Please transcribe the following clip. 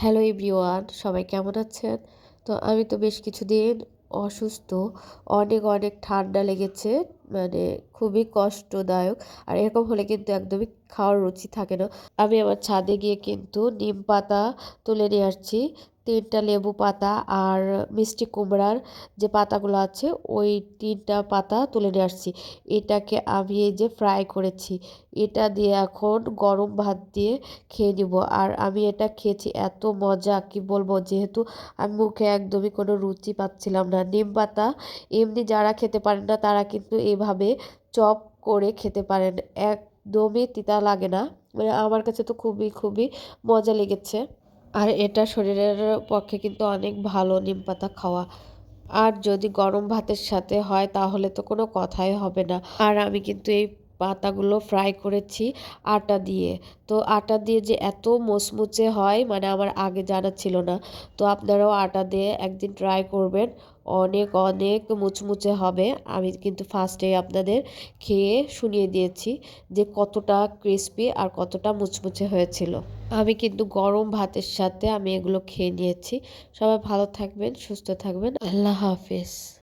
Hello everyone, সবাই কেমন আছেন? তো আমি তো বেশ কিছুদিন অসুস্থ। অনেক, অনেক ঠান্ডা লেগেছে। মানে খুবই কষ্টদায়ক। আর এরকম হলে কিন্তু একদমই খাওয়ার রুচি থাকে না। আমি আমার ছাদে গিয়ে কিন্তু নিম পাতা তুলে নিয়ে আসছি। ৩ টা লেবু পাতা আর মিষ্টি কুমড়ার যে পাতাগুলো আছে ওই ৩ টা পাতা তুলে নিয়ে আসছি। এটাকে আমি এই যে ফ্রাই করেছি। এটা দিয়ে এখন গরম ভাত দিয়ে খেয়ে নিব। আর আমি এটা খেয়েছি এত মজা কি বলবো, যেহেতু আমি মুখে একদমই কোনো রুচি পাচ্ছিলাম না। নিম পাতা এমনি যারা খেতে পারেন না তারা কিন্তু এভাবে চপ করে খেতে পারেন, একদমই তিতা লাগে না। মানে আমার কাছে তো খুবই খুবই মজা লেগেছে। আর এটা শরীরের পক্ষে কিন্তু অনেক ভালো নিম পাতা খাওয়া। আর যদি গরম ভাতের সাথে হয় তাহলে তো কোনো কথাই হবে না। আর আমি কিন্তু এই পাতাগুলো ফ্রাই করেছি আটা দিয়ে। তো আটা দিয়ে যে এত মুচমুচে হয় মানে আমার আগে জানা ছিল না। তো আপনারাও আটা দিয়ে একদিন ট্রাই করবেন। অনেক অনেক মুচমুচে হবে। আমি কিন্তু ফার্স্টেই আপনাদের খেয়ে শুনিয়ে দিয়েছি যে কতটা ক্রিস্পি আর কতটা মুচমুচে হয়েছিল। আমি কিন্তু গরম ভাতের সাথে আমি এগুলো খেয়ে নিয়েছি। সবাই ভালো থাকবেন, সুস্থ থাকবেন। আল্লাহ হাফেজ।